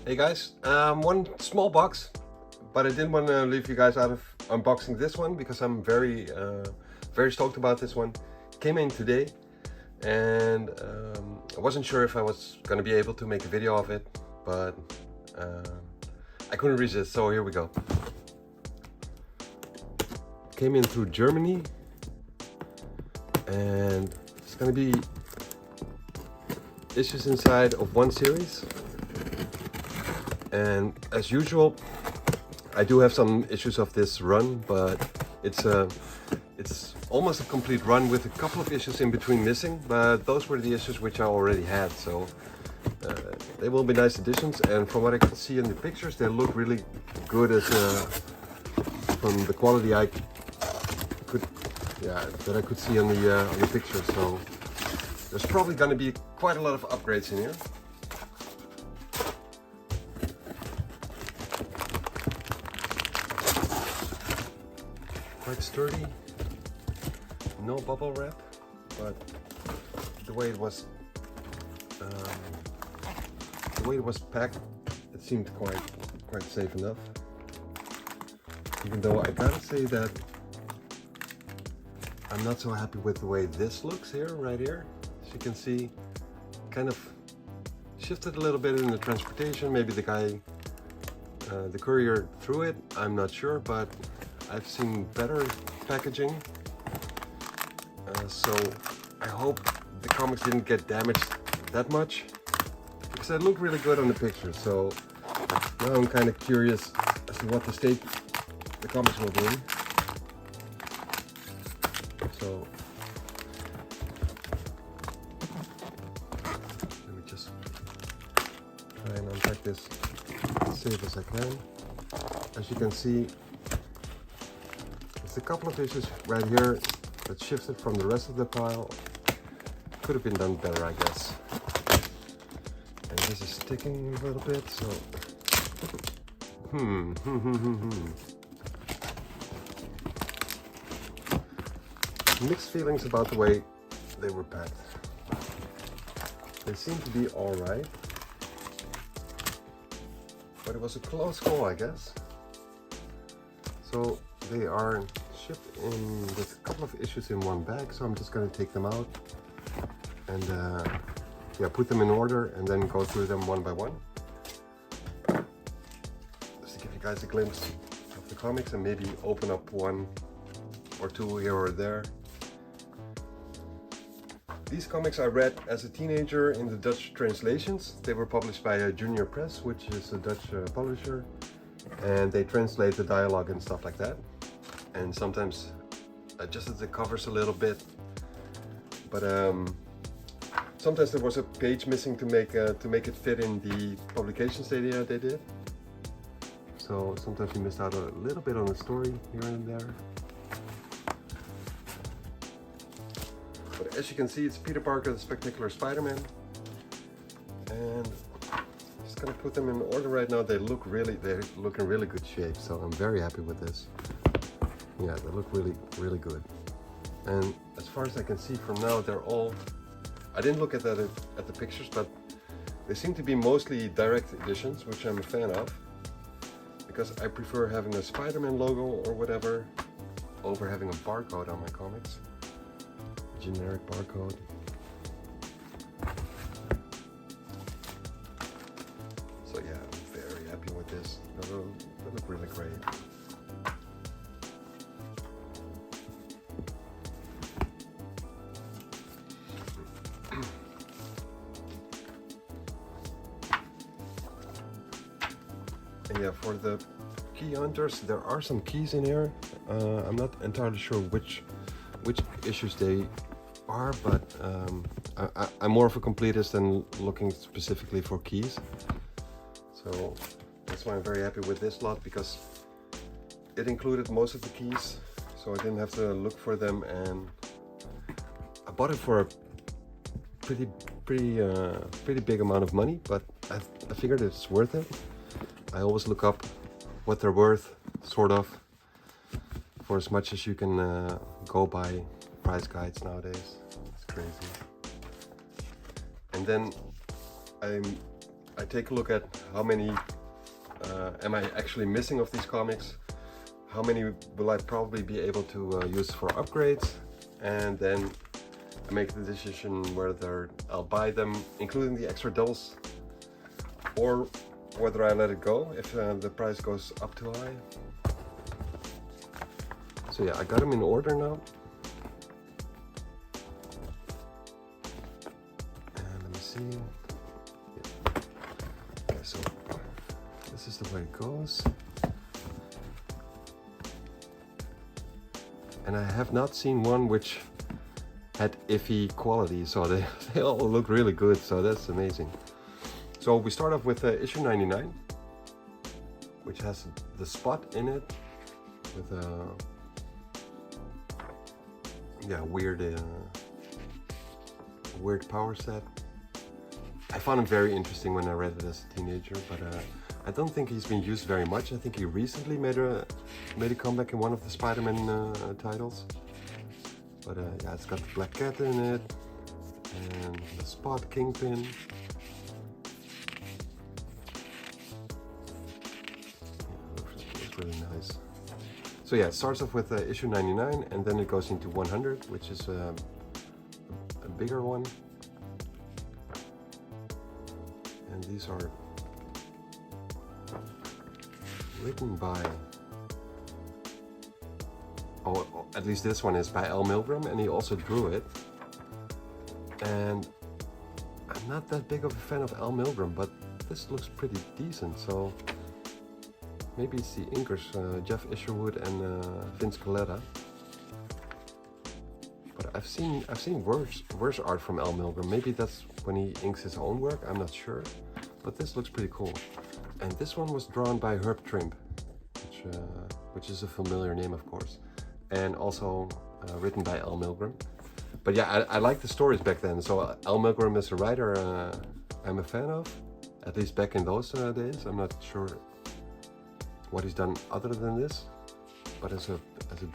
Hey guys, one small box, but I didn't want to leave you guys out of unboxing this one because I'm very stoked about this one. Came in today, and I wasn't sure if I was going to be able to make a video of it, but I couldn't resist, so here we go. Came in through Germany, and it's going to be issues inside of one series. And as usual, I do have some issues of this run, but it's almost a complete run with a couple of issues in between missing, but those were the issues which I already had, so they will be nice additions. And from what I can see in the pictures, they look really good as from the quality I could see on the picture. So there's probably going to be quite a lot of upgrades in here. Quite sturdy, no bubble wrap, but the way it was packed, it seemed quite safe enough. Even though I gotta say that I'm not so happy with the way this looks here, right here. As you can see, kind of shifted a little bit in the transportation. Maybe the guy, the courier threw it, I'm not sure, but I've seen better packaging, so I hope the comics didn't get damaged that much, because they look really good on the picture. So now I'm kind of curious as to what the state the comics will be in. So let me just try and unpack this as safe as I can. As you can see, a couple of issues right here that shifted from the rest of the pile. Could have been done better, I guess. And this is sticking a little bit, so mixed feelings about the way they were packed. They seem to be all right, but it was a close call, I guess. So they are shipped in with a couple of issues in one bag, so I'm just going to take them out and put them in order and then go through them one by one, just to give you guys a glimpse of the comics and maybe open up one or two here or there. These comics I read as a teenager in the Dutch translations. They were published by Junior Press, which is a Dutch publisher, and they translate the dialogue and stuff like that, and sometimes adjusted the covers a little bit, but sometimes there was a page missing to make it fit in the publications they did. So sometimes you missed out a little bit on the story here and there. But as you can see, it's Peter Parker, the Spectacular Spider-Man, and just gonna put them in order right now. They look in really good shape, so I'm very happy with this. Yeah, they look really good. And as far as I can see from now, they're all, I didn't look at the pictures, but they seem to be mostly direct editions, which I'm a fan of, because I prefer having a Spider-Man logo or whatever over having a barcode on my comics. Generic barcode. So yeah, I'm very happy with this. They look really great. And yeah, for the key hunters, there are some keys in here. I'm not entirely sure which issues they are, but I'm more of a completist than looking specifically for keys. So that's why I'm very happy with this lot, because it included most of the keys, so I didn't have to look for them, and I bought it for a pretty big amount of money, but I figured it's worth it. I always look up what they're worth, sort of, for as much as you can go by price guides nowadays. It's crazy. And then I'm I take a look at how many am I actually missing of these comics, how many will I probably be able to use for upgrades, and then I make the decision whether I'll buy them, including the extra doubles, or whether I let it go if the price goes up too high. So yeah, I got them in order now. And let me see. Yeah. Okay, so this is the way it goes. And I have not seen one which had iffy quality, so they all look really good, so that's amazing. So we start off with issue 99, which has the Spot in it with a weird power set. I found him very interesting when I read it as a teenager, but I don't think he's been used very much. I think he recently made a comeback in one of the Spider-Man titles. But yeah, it's got the Black Cat in it, and the Spot, Kingpin. Looks really nice. So yeah, it starts off with issue 99, and then it goes into 100, which is a bigger one. And these are written by, at least this one is by Al Milgrom, and he also drew it. And I'm not that big of a fan of Al Milgrom, but this looks pretty decent, so maybe it's the inkers, Jeff Isherwood and Vince Colletta. But I've seen worse art from Al Milgrom. Maybe that's when he inks his own work, I'm not sure. But this looks pretty cool. And this one was drawn by Herb Trimp, which is a familiar name, of course. And also written by Al Milgrom. But yeah, I liked the stories back then. So Al Milgrom is a writer I'm a fan of, at least back in those days. I'm not sure what he's done other than this, but as a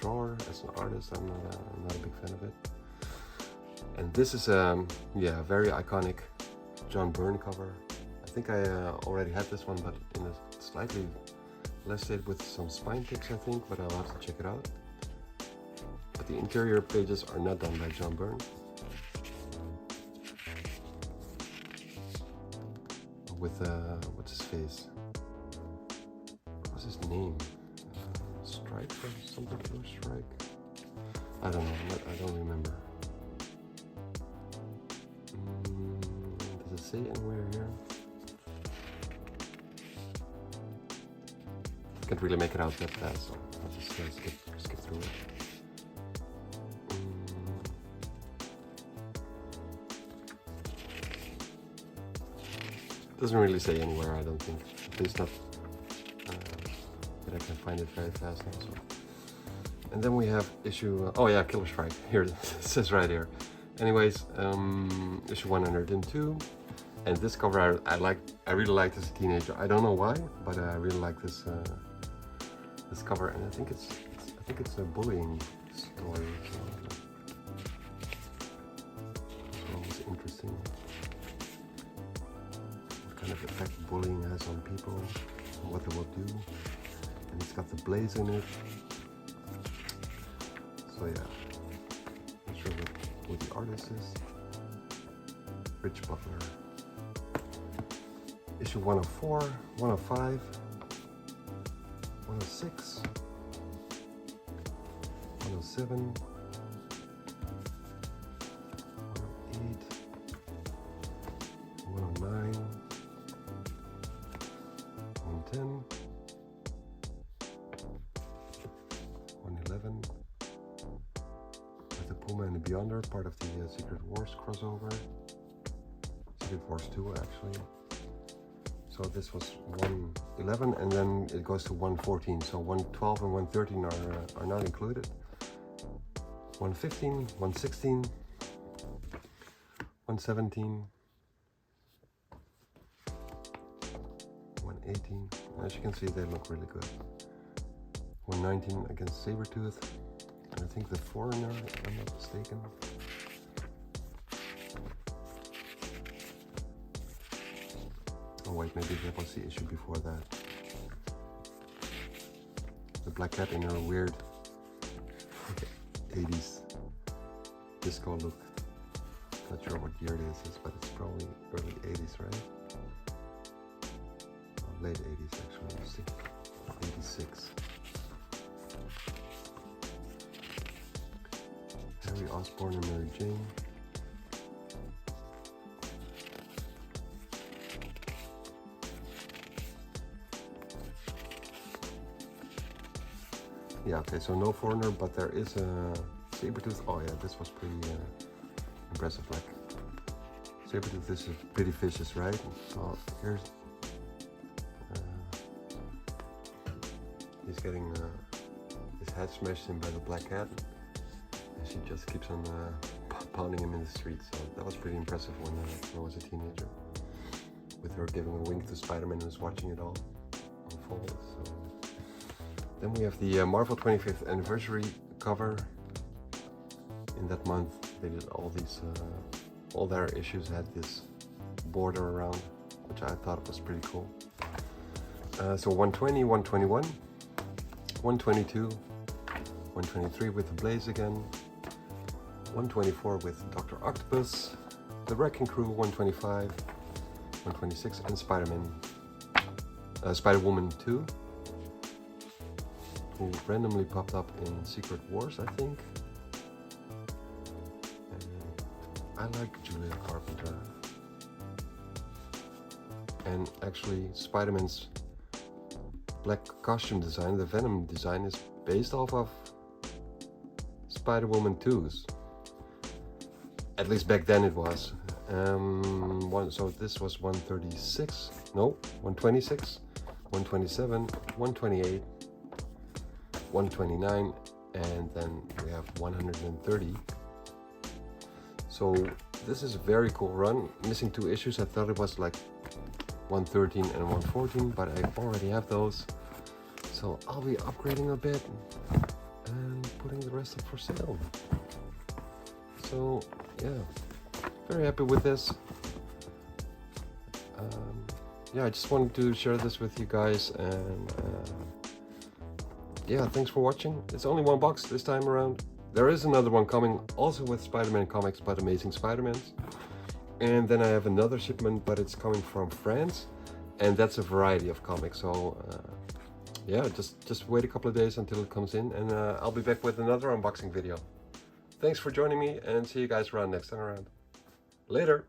drawer, as an artist, I'm not a big fan of it. And this is yeah, very iconic John Byrne cover. I think I already had this one, but in a slightly less state with some spine ticks, I think, but I'll have to check it out. But the interior pages are not done by John Byrne. With what's his face? What's his name? Strike or something? Blue Strike? I don't know. I don't remember. Does it say anywhere here? Can't really make it out that fast, so I'll just skip through it. Doesn't really say anywhere, I don't think. At least not that I can find it very fast now. So. And then we have issue, oh yeah, Killer Strike. Here it says right here. Anyways, issue 102. And this cover I really liked as a teenager. I don't know why, but I really like this this cover, and I think it's a bullying story. So always interesting. What kind of effect bullying has on people, and what they will do. And it's got the Blaze in it. So yeah, not sure who the artist is. Rich Butler. Issue 104, 105, 106, 107, 108, 109, 110, 111, with the Puma and the Beyonder, part of the Secret Wars crossover. Secret Wars 2 actually. So this was 111, and then it goes to 114. So 112 and 113 are not included. 115, 116, 117, 118. As you can see, they look really good. 119 against Sabretooth, and I think the Foreigner, if I'm not mistaken. wait, maybe that was the issue before that. The Black Cat in her weird 80s disco look. Not sure what year this is, but it's probably early 80s, right? Or late 80s actually, you see. 86. Harry Osborn and Mary Jane. Yeah, okay, so no foreigner, but there is a Sabretooth. Oh yeah, this was pretty impressive. Like, Sabretooth, this is pretty vicious, right? So here's he's getting his head smashed in by the Black Cat, and she just keeps on pounding him in the street. So that was pretty impressive when I was a teenager, with her giving a wink to Spider-Man who's watching it all unfold. So then we have the Marvel 25th anniversary cover. In that month, they did all these, all their issues had this border around, which I thought was pretty cool. So 120, 121, 122, 123 with the Blaze again, 124 with Dr. Octopus, the Wrecking Crew 125, 126, and Spider-Woman 2. Who randomly popped up in Secret Wars, I think. And I like Julia Carpenter. And actually, Spider-Man's black costume design, the Venom design, is based off of Spider-Woman 2's. At least back then it was. So this was 136, no, 126, 127, 128, 129, and then we have 130. So this is a very cool run. Missing 2 issues. I thought it was like 113 and 114, but I already have those. So I'll be upgrading a bit and putting the rest up for sale. So yeah, very happy with this. Yeah, I just wanted to share this with you guys, and yeah, thanks for watching. It's only one box this time around. There is another one coming, also with Spider-Man comics, but Amazing Spider-Mans. And then I have another shipment, but it's coming from France, and that's a variety of comics. So yeah, just wait a couple of days until it comes in, and I'll be back with another unboxing video. Thanks for joining me, and see you guys around next time around. Later.